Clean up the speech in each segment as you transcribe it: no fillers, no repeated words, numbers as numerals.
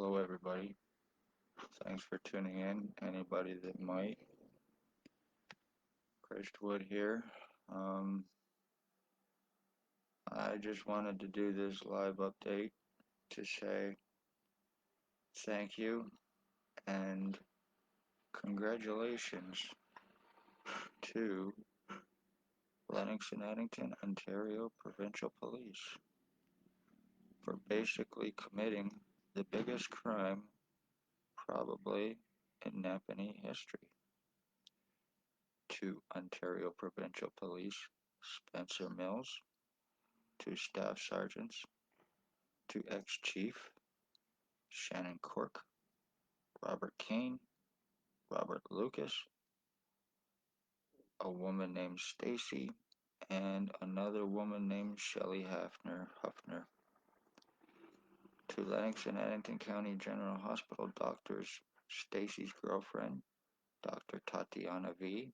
Hello, everybody. Thanks for tuning in. Anybody that might. Christwood here. Um, I just wanted to do this live update to say thank you and congratulations to Lennox and Addington, Ontario Provincial Police for basically committing the biggest crime probably in Napanee history. To Ontario Provincial Police Spencer Mills, to Staff Sergeants, to ex-chief Shannon Cork, Robert Kane, Robert Lucas, a woman named Stacy, and another woman named Shelley Huffner. To Lennox and Addington County General Hospital doctors, Stacy's girlfriend, Dr. Tatiana V,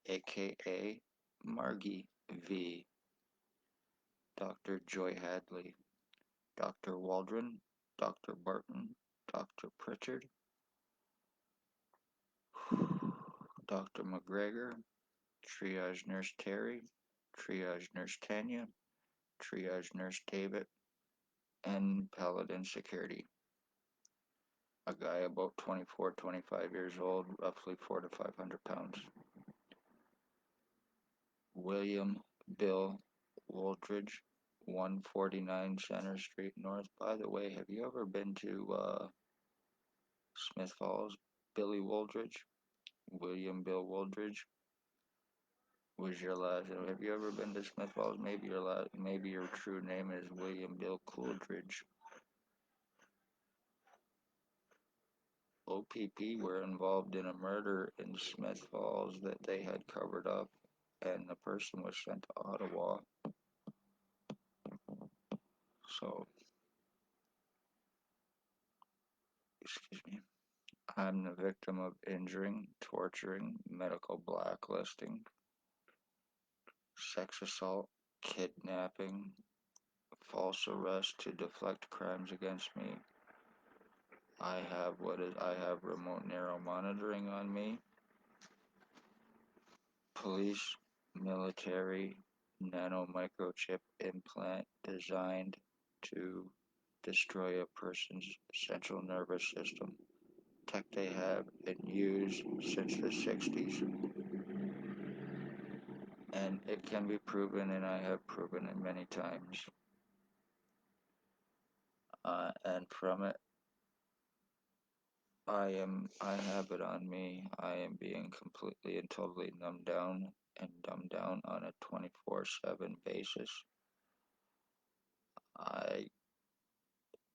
aka Margie V, Dr. Joy Hadley, Dr. Waldron, Dr. Barton, Dr. Pritchard, Dr. McGregor, Triage Nurse Terry, Triage Nurse Tanya, Triage Nurse David, and Paladin Security. A guy about 24, 25 years old, roughly 400 to 500 pounds. William Bill Woldridge, 149 Center Street North. By the way, have you ever been to Smith Falls? Billy Woldridge, William Bill Woldridge was your last. Have you ever been to Smith Falls? Maybe your true name is William Bill Coolidge. OPP were involved in a murder in Smith Falls that they had covered up, and the person was sent to Ottawa. So, excuse me. I'm the victim of injuring, torturing, medical blacklisting, sex assault, kidnapping, false arrest to deflect crimes against me. I have remote narrow monitoring on me. Police, military, nano microchip implant designed to destroy a person's central nervous system. Tech they have been used since the 60s, and it can be proven, and I have proven it many times. And from it, I have it on me. I am being completely and totally numbed down and dumbed down on a 24/7 basis. I,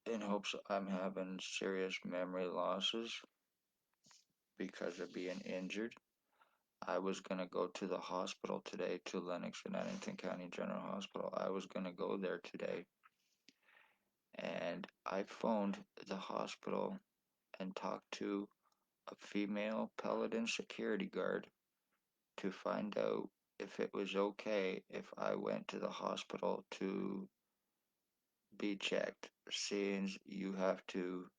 in hopes I'm having serious memory losses because of being injured. I was going to go to the hospital today, to Lennox and Addington County General Hospital. I was going to go there today, and I phoned the hospital and talked to a female Paladin security guard to find out if it was okay if I went to the hospital to be checked, seeing you have to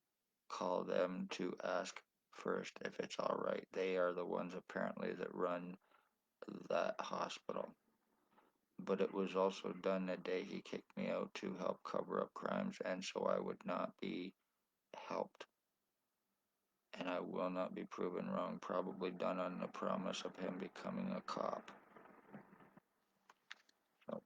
call them to ask first if it's all right. They are the ones apparently that run that hospital. But it was also done the day he kicked me out to help cover up crimes, and so I would not be helped. And I will not be proven wrong, probably done on the promise of him becoming a cop. So,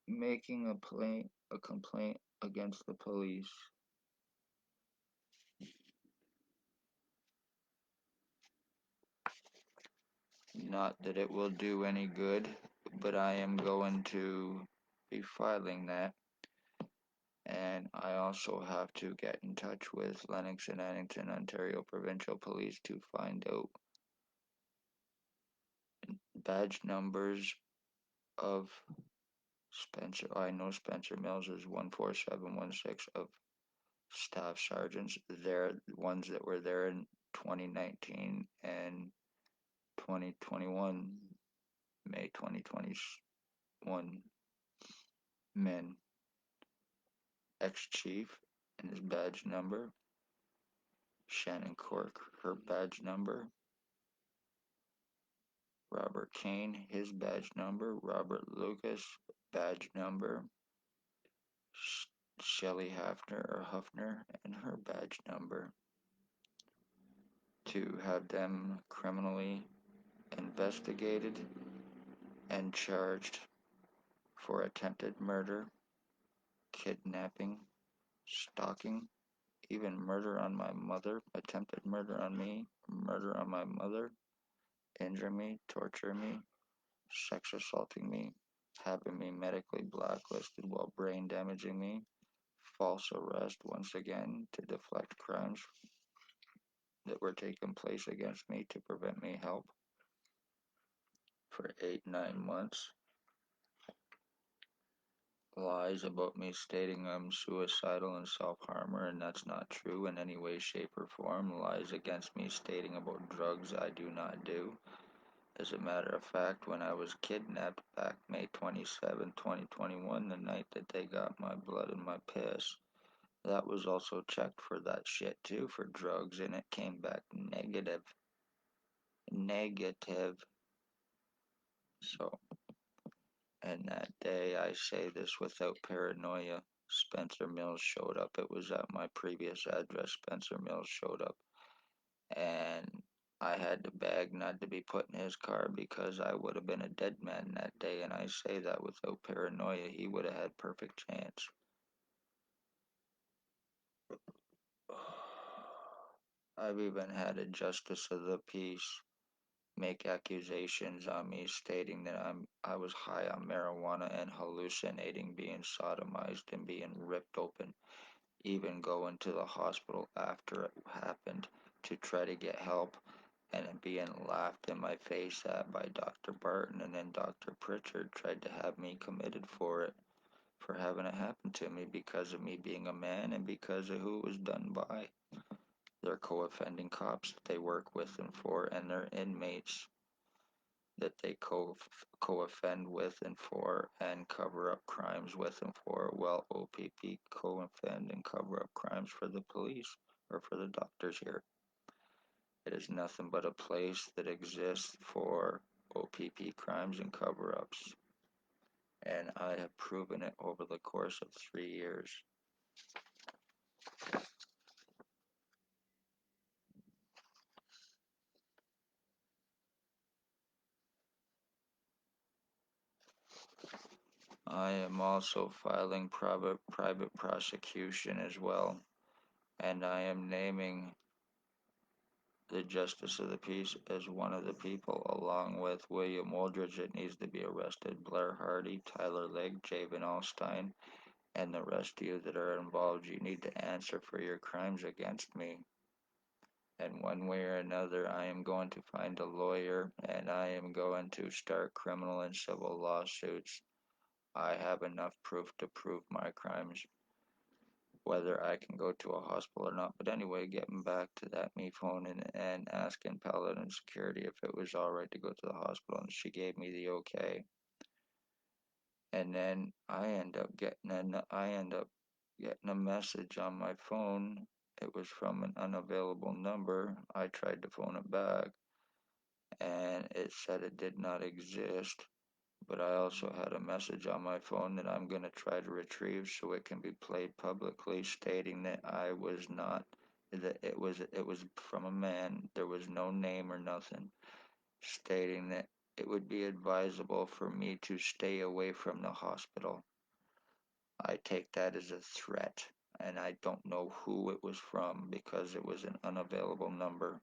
making a complaint against the police. Not that it will do any good, but I am going to be filing that. And I also have to get in touch with Lennox and Addington, Ontario Provincial Police to find out badge numbers of Spencer. I know Spencer Mills is 14716 of staff sergeants. They're ones that were there in 2019 and 2021, May 2021. men, ex-chief and his badge number, Shannon Cork, her badge number, Robert Kane, his badge number, Robert Lucas, badge number, Shelley Hafner or Huffner and her badge number, to have them criminally investigated and charged for attempted murder, kidnapping, stalking, even murder on my mother, attempted murder on me, murder on my mother, injure me, torture me, sex assaulting me, having me medically blacklisted while brain damaging me, false arrest once again to deflect crimes that were taking place against me to prevent me help for 8, 9 months. Lies about me stating I'm suicidal and self-harmer, and that's not true in any way, shape, or form. Lies against me stating about drugs I do not do. As a matter of fact, when I was kidnapped back May 27, 2021, the night that they got my blood and my piss, that was also checked for that shit too, for drugs, and it came back negative. Negative. So, and that day, I say this without paranoia, Spencer Mills showed up. It was at my previous address. Spencer Mills showed up. And I had to beg not to be put in his car because I would have been a dead man that day. And I say that without paranoia. He would have had perfect chance. I've even had a justice of the peace make accusations on me stating that I was high on marijuana and hallucinating, being sodomized and being ripped open, even going to the hospital after it happened to try to get help, and it being laughed in my face at by Dr. Barton, and then Dr. Pritchard tried to have me committed for it, for having it happen to me because of me being a man and because of who it was done by. Their co-offending cops that they work with and for, and their inmates that they co-offend with and for and cover up crimes with and for, while OPP co-offend and cover up crimes for the police or for the doctors here. It is nothing but a place that exists for OPP crimes and cover-ups, and I have proven it over the course of 3 years. I am also filing private prosecution as well, and I am naming the Justice of the Peace as one of the people, along with William Wooldridge that needs to be arrested, Blair Hardy, Tyler Legg, Javen Allstein, and the rest of you that are involved. You need to answer for your crimes against me. And one way or another, I am going to find a lawyer and I am going to start criminal and civil lawsuits. I have enough proof to prove my crimes, whether I can go to a hospital or not. But anyway, getting back to that, me phoning and asking Paladin Security if it was alright to go to the hospital, and she gave me the okay. And then I end up getting a message on my phone. It was from an unavailable number. I tried to phone it back, and it said it did not exist. But I also had a message on my phone that I'm going to try to retrieve so it can be played publicly, stating that I was not, that it was from a man. There was no name or nothing, stating that it would be advisable for me to stay away from the hospital. I take that as a threat, and I don't know who it was from because it was an unavailable number.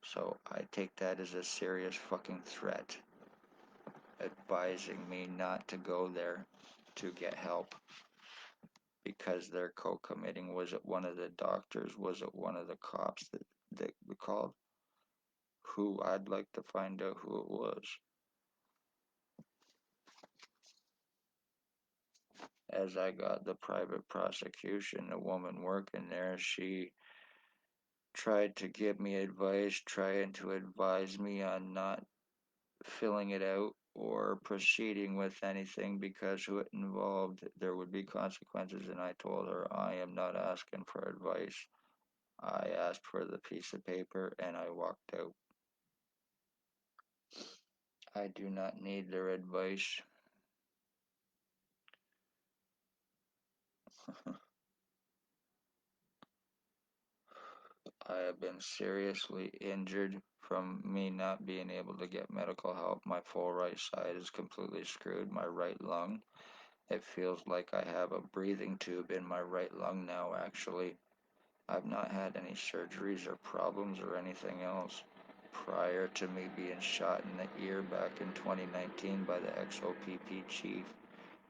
So I take that as a serious fucking threat, advising me not to go there to get help because they're co-committing. Was it one of the doctors? Was it one of the cops that called? Who? I'd like to find out who it was. As I got the private prosecution, the woman working there, she tried to give me advice, trying to advise me on not filling it out or proceeding with anything because who it involved, there would be consequences. And I told her, I am not asking for advice. I asked for the piece of paper and I walked out. I do not need their advice. I have been seriously injured from me not being able to get medical help. My full right side is completely screwed. My right lung, it feels like I have a breathing tube in my right lung now, actually. I've not had any surgeries or problems or anything else prior to me being shot in the ear back in 2019 by the XOPP chief.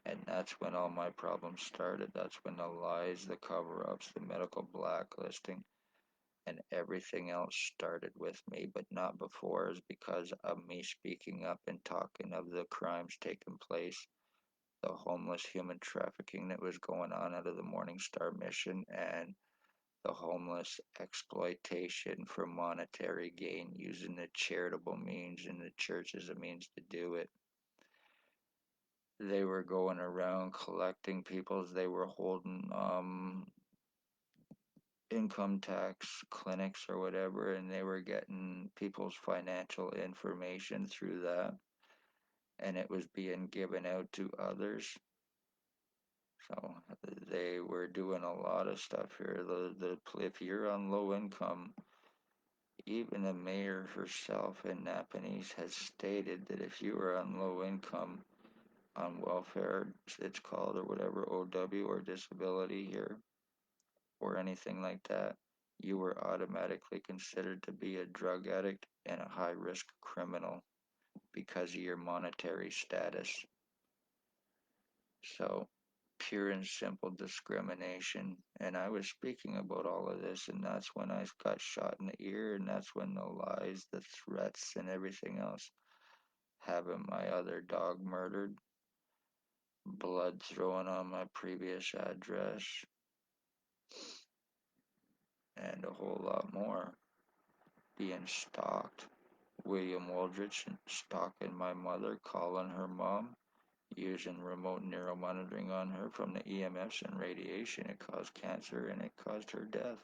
And that's when all my problems started. That's when the lies, the cover ups, the medical blacklisting, and everything else started with me, but not before, is because of me speaking up and talking of the crimes taking place, the homeless human trafficking that was going on out of the Morning Star mission, and the homeless exploitation for monetary gain using the charitable means and the church as a means to do it. They were going around collecting people's, they were holding income tax clinics or whatever, and they were getting people's financial information through that, and it was being given out to others. So they were doing a lot of stuff here. If you're on low income, even the mayor herself in Napanee has stated that if you are on low income, on welfare, it's called, or whatever, OW, or disability here, or anything like that, you were automatically considered to be a drug addict and a high risk criminal because of your monetary status. So, pure and simple discrimination. And I was speaking about all of this, and that's when I got shot in the ear, and that's when the lies, the threats, and everything else. Having my other dog murdered, blood thrown on my previous address, and a whole lot more. Being stalked. William Wooldridge stalking my mother, calling her mom, using remote neuromonitoring on her from the EMFs and radiation. It caused cancer and it caused her death.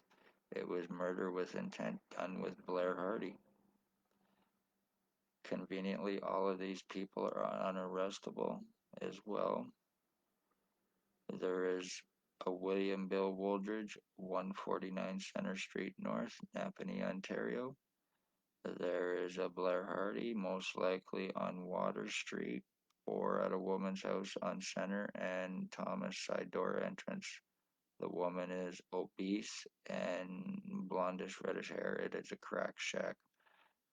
It was murder with intent done with Blair Hardy. Conveniently, all of these people are unarrestable as well. There is a William Bill Wooldridge, 149 Center Street North, Napanee, Ontario. There is a Blair Hardy, most likely on Water Street or at a woman's house on Center and Thomas side door entrance. The woman is obese and blondish reddish hair. It is a crack shack.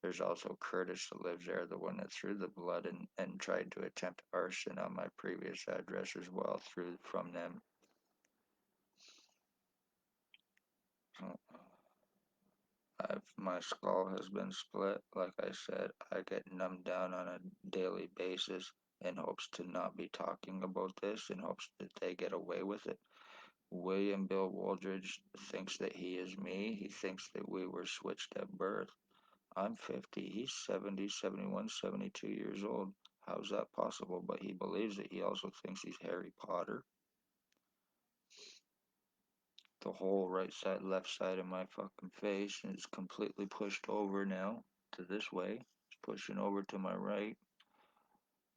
There's also Curtis that lives there, the one that threw the blood and tried to attempt arson on my previous address as well through from them. So my skull has been split. Like I said, I get numbed down on a daily basis in hopes to not be talking about this, in hopes that they get away with it. William Bill Wooldridge thinks that he is me. He thinks that we were switched at birth. I'm 50. He's 70, 71, 72 years old. How's that possible? But he believes it. He also thinks he's Harry Potter. The whole right side, left side of my fucking face is completely pushed over now to this way. It's pushing over to my right.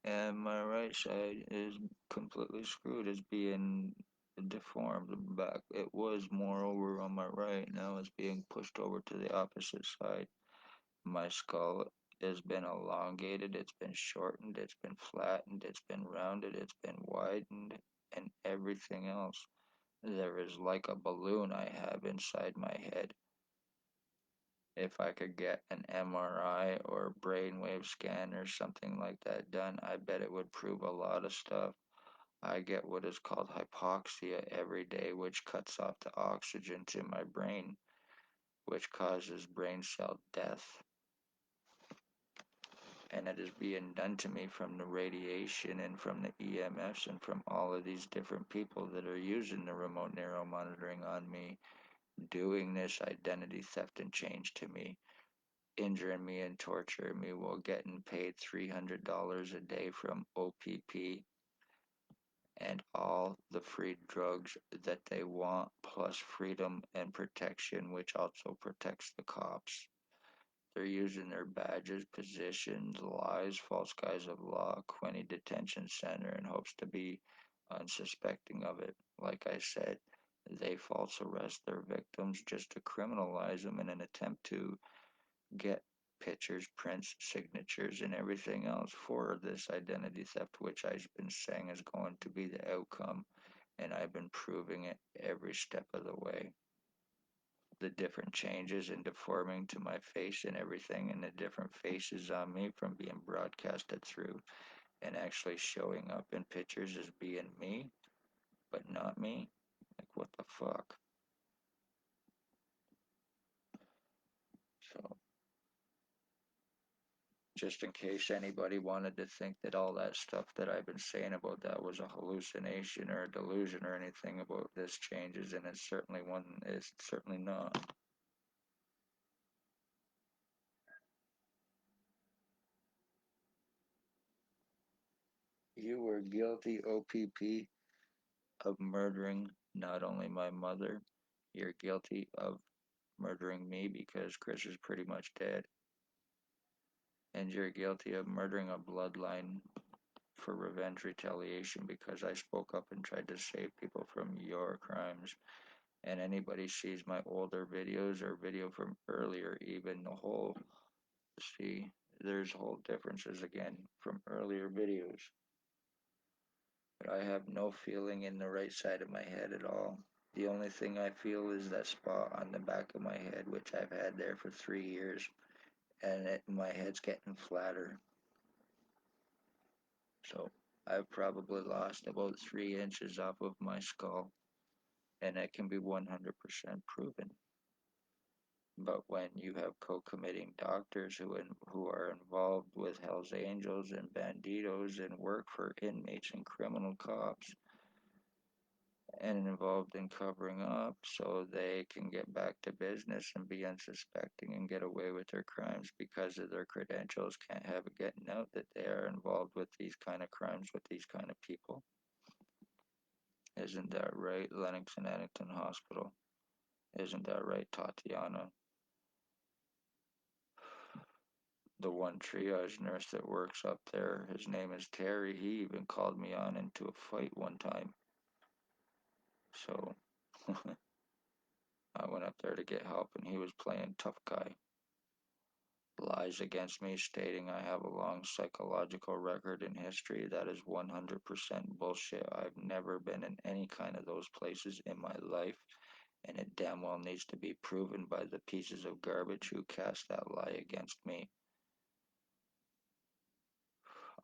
And my right side is completely screwed. It's being deformed back. It was more over on my right. Now it's being pushed over to the opposite side. My skull has been elongated. It's been shortened. It's been flattened. It's been rounded. It's been widened. And everything else. There is like a balloon I have inside my head. If I could get an MRI or brainwave scan or something like that done, I bet it would prove a lot of stuff. I get what is called hypoxia every day, which cuts off the oxygen to my brain, which causes brain cell death. And it is being done to me from the radiation and from the EMFs and from all of these different people that are using the remote neuromonitoring on me, doing this identity theft and change to me. injuring me and torturing me while getting paid $300 a day from OPP and all the free drugs that they want, plus freedom and protection, which also protects the cops. They're using their badges, positions, lies, false guise of law, Quinny Detention Center in hopes to be unsuspecting of it. Like I said, they false arrest their victims just to criminalize them in an attempt to get pictures, prints, signatures, and everything else for this identity theft, which I've been saying is going to be the outcome, and I've been proving it every step of the way. The different changes and deforming to my face and everything, and the different faces on me from being broadcasted through and actually showing up in pictures as being me, but not me. Like, what the fuck? So, just in case anybody wanted to think that all that stuff that I've been saying about that was a hallucination or a delusion or anything about this changes, and it's certainly not. You were guilty, OPP, of murdering not only my mother, you're guilty of murdering me because Chris is pretty much dead, and you're guilty of murdering a bloodline for revenge retaliation because I spoke up and tried to save people from your crimes. And anybody sees my older videos or video from earlier, even the whole, see, there's whole differences again from earlier videos. But I have no feeling in the right side of my head at all. The only thing I feel is that spot on the back of my head, which I've had there for 3 years, and my head's getting flatter. So I've probably lost about 3 inches off of my skull, and it can be 100% proven. But when you have co-committing doctors who are involved with Hell's Angels and Banditos and work for inmates and criminal cops and involved in covering up so they can get back to business and be unsuspecting and get away with their crimes because of their credentials, can't have it getting out that they are involved with these kind of crimes with these kind of people. Isn't that right, Lennox and Addington Hospital? Isn't that right, Tatiana? The one triage nurse that works up there, his name is Terry. He even called me on into a fight one time. So I went up there to get help, and he was playing tough guy. Lies against me, stating I have a long psychological record in history. That is 100% bullshit. I've never been in any kind of those places in my life, and it damn well needs to be proven by the pieces of garbage who cast that lie against me.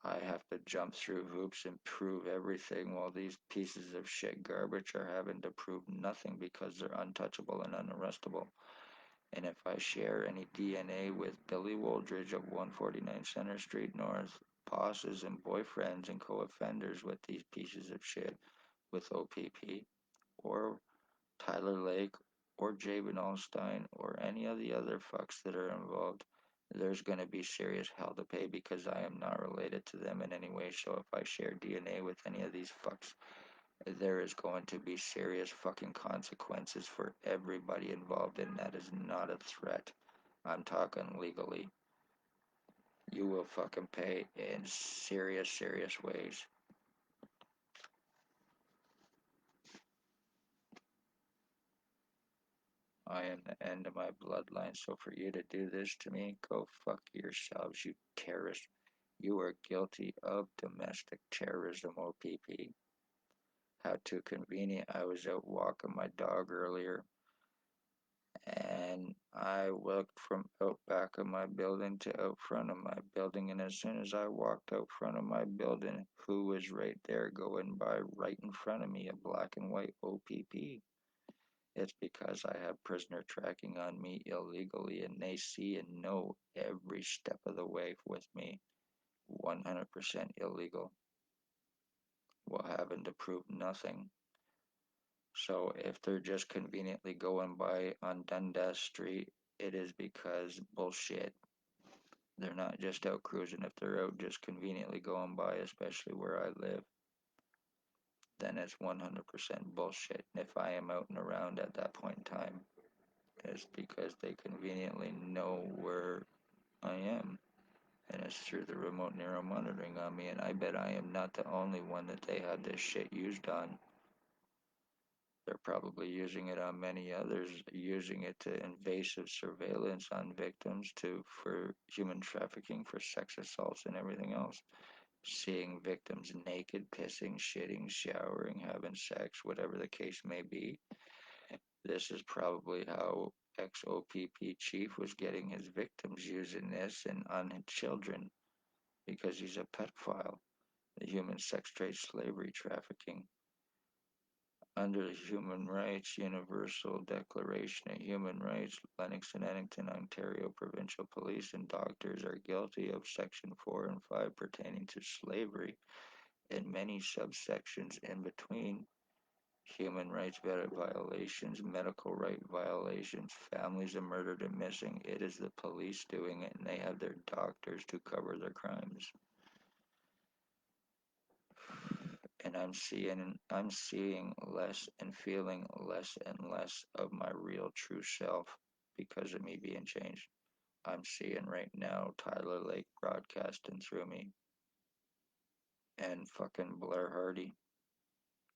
I have to jump through hoops and prove everything while these pieces of shit garbage are having to prove nothing because they're untouchable and unarrestable. And if I share any DNA with Billy Woldridge of 149 Center Street North, bosses and boyfriends and co-offenders with these pieces of shit, with OPP, or Tyler Lake, or Jabin Allstein, or any of the other fucks that are involved, there's going to be serious hell to pay because I am not related to them in any way. So if I share DNA with any of these fucks, there is going to be serious fucking consequences for everybody involved, and that is not a threat. I'm talking legally. You will fucking pay in serious, serious ways. I am the end of my bloodline, so for you to do this to me, go fuck yourselves, you terrorists. You are guilty of domestic terrorism, OPP. How too convenient. I was out walking my dog earlier, and I looked from out back of my building to out front of my building, and as soon as I walked out front of my building, who was right there going by right in front of me, a black and white OPP? It's because I have prisoner tracking on me illegally, and they see and know every step of the way with me. 100% illegal, while having to prove nothing. So if they're just conveniently going by on Dundas Street it is because bullshit. They're not just out cruising. If they're out just conveniently going by, especially where I live, then it's 100% bullshit. And if I am out and around at that point in time, it's because they conveniently know where I am. And it's through the remote neural monitoring on me, and I bet I am not the only one that they had this shit used on. They're probably using it on many others, using it to invasive surveillance on victims for human trafficking, for sex assaults and everything else. Seeing victims naked, pissing, shitting, showering, having sex, whatever the case may be. This is probably how ex-OPP chief was getting his victims, using this and on children, because he's a pedophile. The human sex trade, slavery trafficking. Under the Human Rights Universal Declaration of Human Rights, Lennox and Addington, Ontario Provincial Police and doctors are guilty of Section 4 and 5 pertaining to slavery, and many subsections in between. Human rights violations, medical right violations, families are murdered and missing. It is the police doing it, and they have their doctors to cover their crimes. And I'm seeing less and feeling less and less of my real true self because of me being changed. I'm seeing right now Tyler Lake broadcasting through me and fucking Blair Hardy.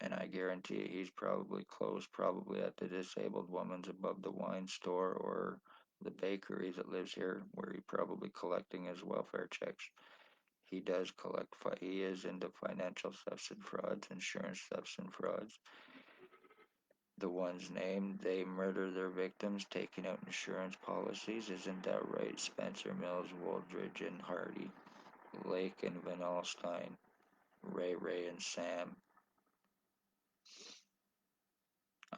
And I guarantee you he's probably close, probably at the disabled woman's above the wine store or the bakery that lives here, where he probably collecting his welfare checks. He does collect, he is into financial thefts and frauds, insurance thefts and frauds. The ones named, they murder their victims, taking out insurance policies. Isn't that right? Spencer Mills, Wooldridge, and Hardy, Lake and Van Alstyne, Ray and Sam.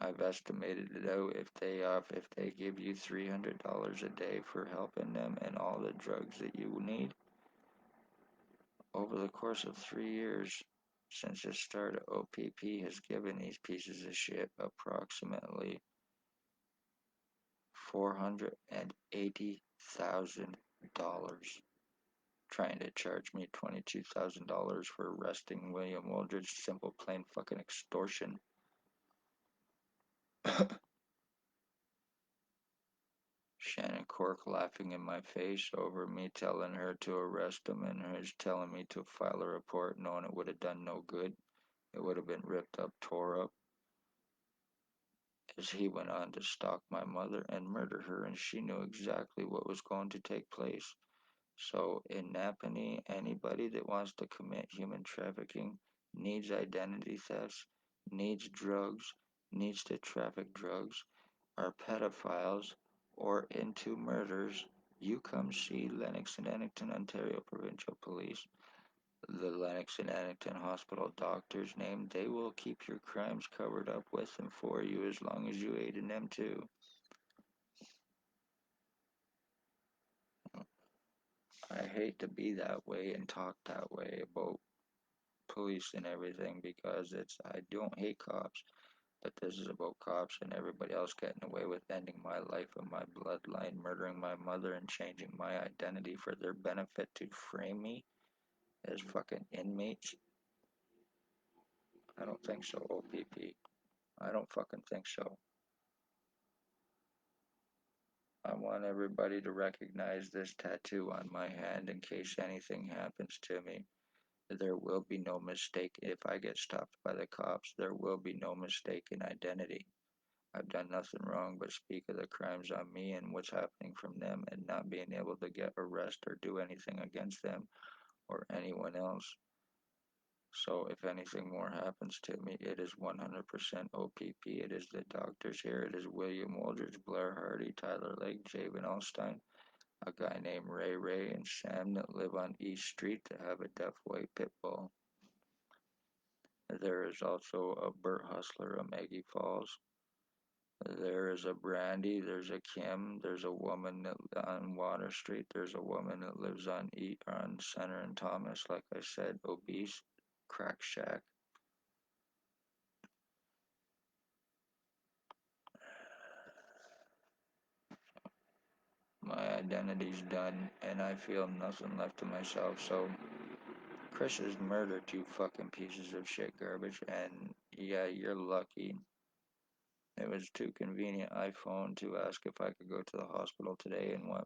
I've estimated it out. If they give you $300 a day for helping them and all the drugs that you need, over the course of 3 years since the start, OPP has given these pieces of shit approximately $480,000, trying to charge me $22,000 for arresting William Wooldridge. Simple, plain fucking extortion. Shannon Cork laughing in my face over me telling her to arrest him, and her telling me to file a report, knowing it would have done no good. It would have been ripped up, tore up, as he went on to stalk my mother and murder her, and she knew exactly what was going to take place. So in Napanee, anybody that wants to commit human trafficking, needs identity thefts, needs drugs, needs to traffic drugs, are pedophiles, or into murders, you come see Lennox and Addington, Ontario Provincial Police. The Lennox and Addington Hospital doctor's name, they will keep your crimes covered up with and for you as long as you aid in them too. I hate to be that way and talk that way about police and everything, because I don't hate cops, but this is about cops and everybody else getting away with ending my life and my bloodline, murdering my mother and changing my identity for their benefit to frame me as fucking inmates. I don't think so, OPP. I don't fucking think so. I want everybody to recognize this tattoo on my hand in case anything happens to me. There will be no mistake. If I get stopped by the cops, there will be no mistaken identity. I've done nothing wrong but speak of the crimes on me and what's happening from them, and not being able to get arrested or do anything against them or anyone else. So if anything more happens to me, it is 100% OPP. It is the doctors here. It is William Wooldridge, Blair Hardy, Tyler Lake, Javen Alstein, a guy named Ray and Sam that live on East Street that have a deaf white pit bull. There is also a Bert Hustler of Maggie Falls. There is a Brandy, there's a Kim, there's a woman that on Water Street, there's a woman that lives on Center and Thomas, like I said, obese, crack shack. identity's done, and I feel nothing left to myself. So Chris is murdered, you fucking pieces of shit garbage, and yeah, you're lucky. It was too convenient. I phoned to ask if I could go to the hospital today, and what?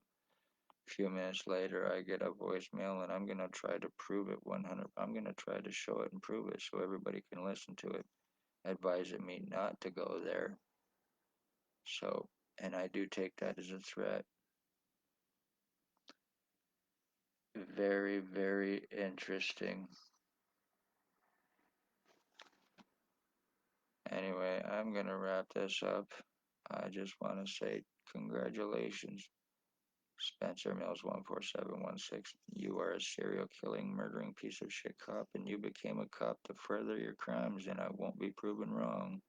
A few minutes later, I get a voicemail, and I'm gonna try to prove it 100. I'm gonna try to show it and prove it so everybody can listen to it, advising me not to go there. So, and I do take that as a threat. Very, very interesting. Anyway, I'm gonna wrap this up. I just want to say congratulations, Spencer Mills 14716. You are a serial killing, murdering piece of shit cop, and you became a cop to further your crimes, and I won't be proven wrong.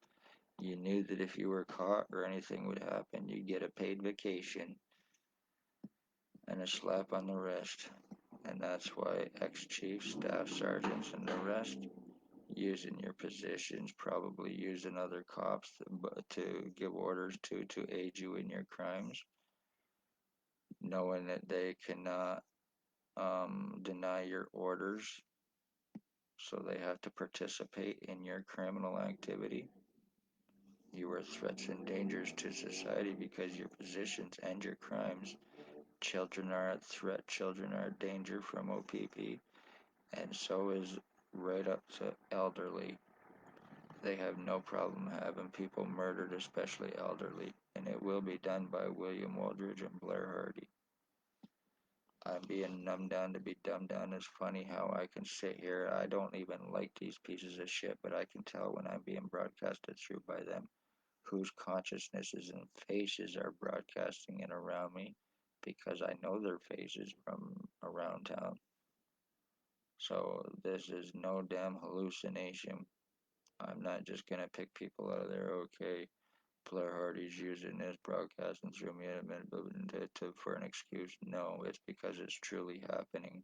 You knew that if you were caught or anything would happen, you'd get a paid vacation and a slap on the wrist. And that's why ex-chiefs, staff sergeants, and the rest using your positions, probably using other cops to give orders to aid you in your crimes, knowing that they cannot deny your orders, so they have to participate in your criminal activity. You are threats and dangers to society because your positions and your crimes. Children are a threat, children are a danger from OPP, and so is right up to elderly. They have no problem having people murdered, especially elderly, and it will be done by William Waldridge and Blair Hardy. I'm being numbed down to be dumbed down. It's funny how I can sit here. I don't even like these pieces of shit, but I can tell when I'm being broadcasted through by them whose consciousnesses and faces are broadcasting it around me because I know their faces from around town. So this is no damn hallucination. I'm not just gonna pick people out of there. Okay, Blair Hardy's using this broadcast and threw me in a minute for an excuse. No, it's because it's truly happening.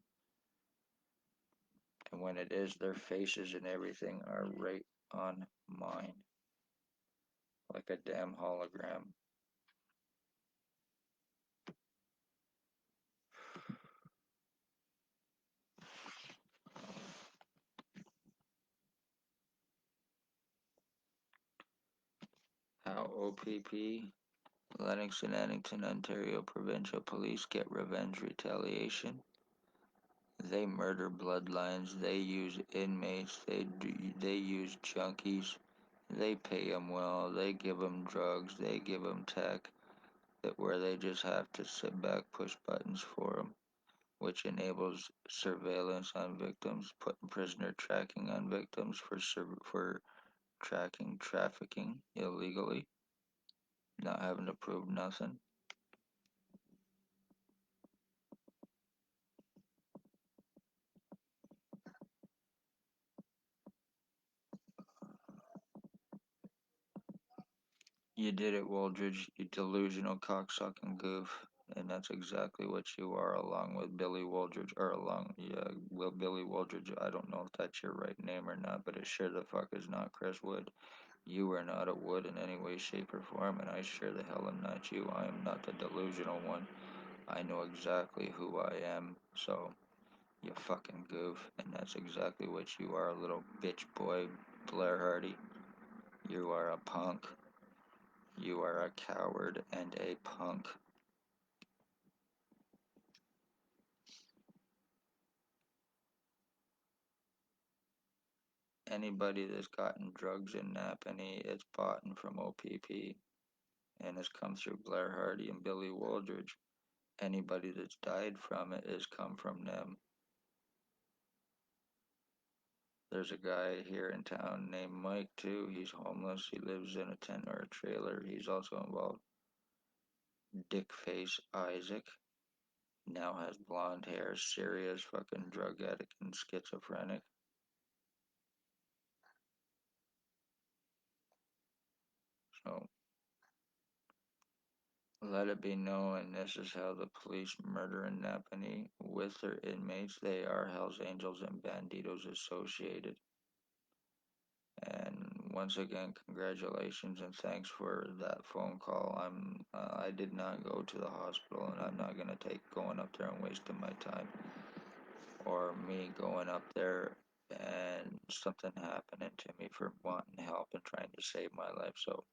And when it is, their faces and everything are right on mine, like a damn hologram. How OPP, Lennox and Addington, Ontario Provincial Police get revenge retaliation. They murder bloodlines. They use inmates. They use junkies. They pay them well. They give them drugs. They give them tech that where they just have to sit back, push buttons for them, which enables surveillance on victims, putting prisoner tracking on victims for tracking trafficking illegally, not having to prove nothing. You did it, Waldridge, you delusional cocksucking goof. And that's exactly what you are, along with Billy Waldridge, or along, yeah, well, Billy Waldridge. I don't know if that's your right name or not, but it sure the fuck is not Chris Wood. You are not a Wood in any way, shape, or form, and I sure the hell am not you. I am not the delusional one. I know exactly who I am, so you fucking goof. And that's exactly what you are, little bitch boy, Blair Hardy. You are a punk. You are a coward and a punk. Anybody that's gotten drugs in Napanee, it's bought from OPP and has come through Blair Hardy and Billy Waldridge. Anybody that's died from it has come from them. There's a guy here in town named Mike too. He's homeless. He lives in a tent or a trailer. He's also involved. Dickface Isaac now has blonde hair, serious fucking drug addict and schizophrenic. So let it be known, this is how the police murder in Napanee with their inmates. They are Hells Angels and Banditos associated. And once again, congratulations and thanks for that phone call. I did not go to the hospital, and I'm not gonna take going up there and wasting my time, or me going up there and something happening to me for wanting help and trying to save my life. So,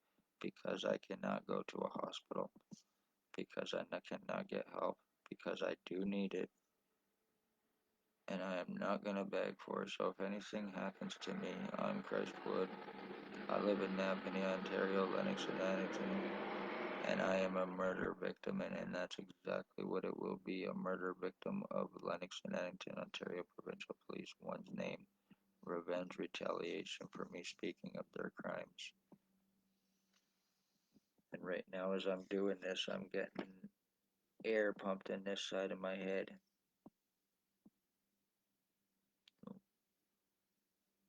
because I cannot go to a hospital, because I cannot get help, because I do need it, and I am not gonna beg for it. So if anything happens to me, I'm Christ Wood. I live in Napanee, Ontario, Lennox and Addington, and I am a murder victim, and that's exactly what it will be, a murder victim of Lennox and Addington, Ontario Provincial Police. One's name, revenge, retaliation for me speaking of their crimes. And right now, as I'm doing this, I'm getting air pumped in this side of my head.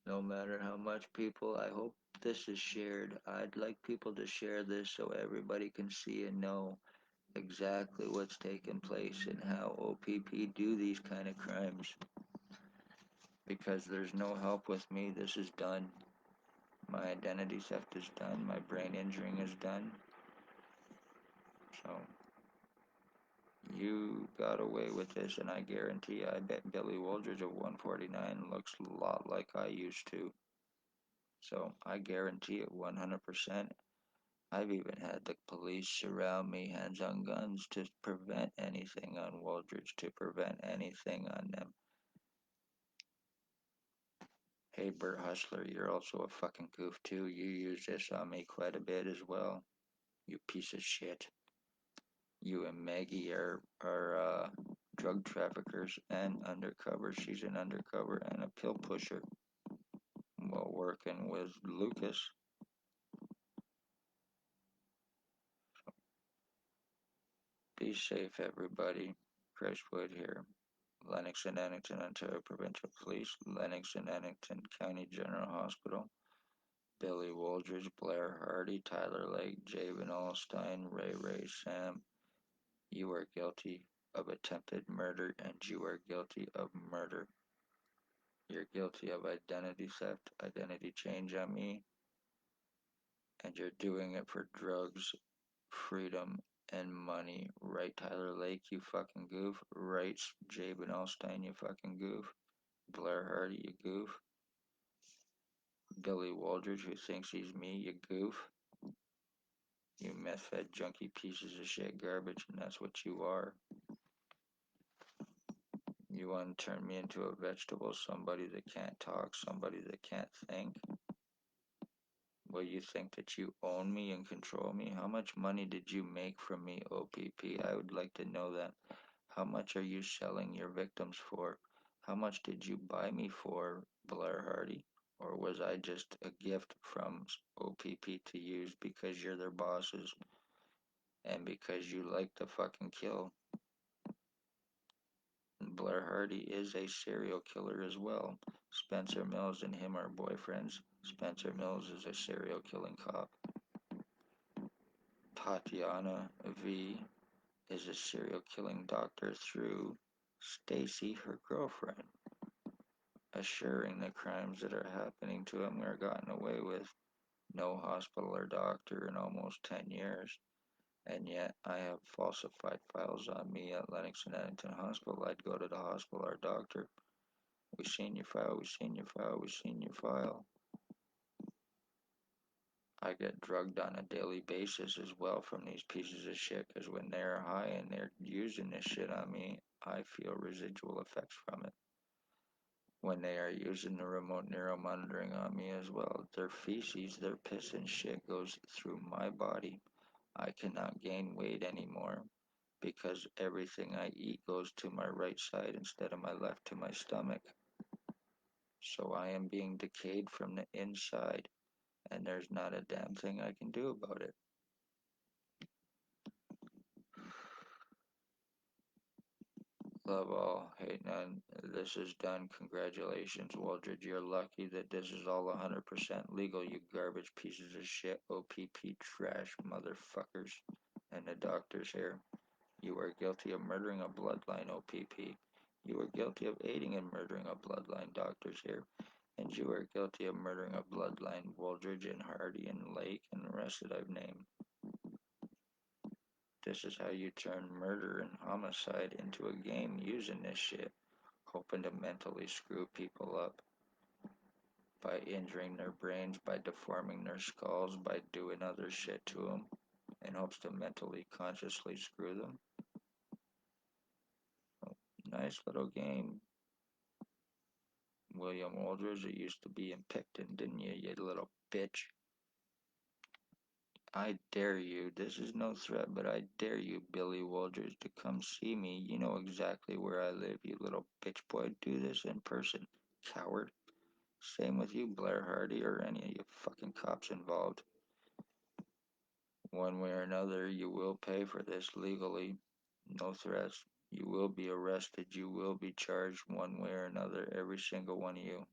No matter how much people, I hope this is shared. I'd like people to share this so everybody can see and know exactly what's taking place and how OPP do these kind of crimes. Because there's no help with me. This is done. My identity theft is done. My brain injuring is done. So you got away with this, and I guarantee I bet Billy Wooldridge of 149 looks a lot like I used to. So I guarantee it 100%. I've even had the police surround me, hands on guns, to prevent anything on Wooldridge, to prevent anything on them. Hey, Bert Hustler, you're also a fucking goof too. You use this on me quite a bit as well. You piece of shit. You and Maggie are drug traffickers and undercover. She's an undercover and a pill pusher while working with Lucas. Be safe, everybody. Crestwood here. Lennox and Addington, Ontario Provincial Police, Lennox and Addington County General Hospital, Billy Wooldridge, Blair Hardy, Tyler Lake, Javen Allstein, Ray Sam. You are guilty of attempted murder, and you are guilty of murder. You're guilty of identity theft, identity change on me, and you're doing it for drugs, freedom, and money. Right, Tyler Lake, you fucking goof. Right, Jaben Allstein, you fucking goof. Blair Hardy, you goof. Billy Waldridge, who thinks he's me, you goof. You meth-fed junkie pieces of shit garbage, and that's what you are. You want to turn me into a vegetable, somebody that can't talk, somebody that can't think. Well, you think that you own me and control me? How much money did you make from me, OPP? I would like to know that. How much are you selling your victims for? How much did you buy me for, Blair Hardy? Or was I just a gift from OPP to use because you're their bosses and because you like to fucking kill? Blair Hardy is a serial killer as well. Spencer Mills and him are boyfriends. Spencer Mills is a serial killing cop. Tatiana V is a serial killing doctor through Stacy, her girlfriend, assuring the crimes that are happening to him are gotten away with. No hospital or doctor in almost 10 years. And yet I have falsified files on me at Lennox and Addington Hospital. I'd go to the hospital or doctor. We seen your file, we seen your file, we seen your file. I get drugged on a daily basis as well from these pieces of shit, because when they're high and they're using this shit on me, I feel residual effects from it. When they are using the remote neuro monitoring on me as well, their feces, their piss and shit goes through my body. I cannot gain weight anymore because everything I eat goes to my right side instead of my left to my stomach. So I am being decayed from the inside, and there's not a damn thing I can do about it. Love all, hate none. This is done. Congratulations, Waldred. You're lucky that this is all 100% legal, you garbage pieces of shit, OPP trash motherfuckers. And the doctors here. You are guilty of murdering a bloodline, OPP. You are guilty of aiding and murdering a bloodline, doctors here. And you are guilty of murdering a bloodline Wooldridge and Hardy and Lake and the rest that I've named. This is how you turn murder and homicide into a game using this shit, hoping to mentally screw people up by injuring their brains, by deforming their skulls, by doing other shit to them, in hopes to mentally, consciously screw them. Oh, nice little game, William Wooldridge. It used to be in Picton, didn't you, you little bitch? I dare you, this is no threat, but I dare you, Billy Wooldridge, to come see me. You know exactly where I live, you little bitch boy. Do this in person, coward. Same with you, Blair Hardy, or any of you fucking cops involved. One way or another, you will pay for this legally. No threats. You will be arrested. You will be charged one way or another, every single one of you.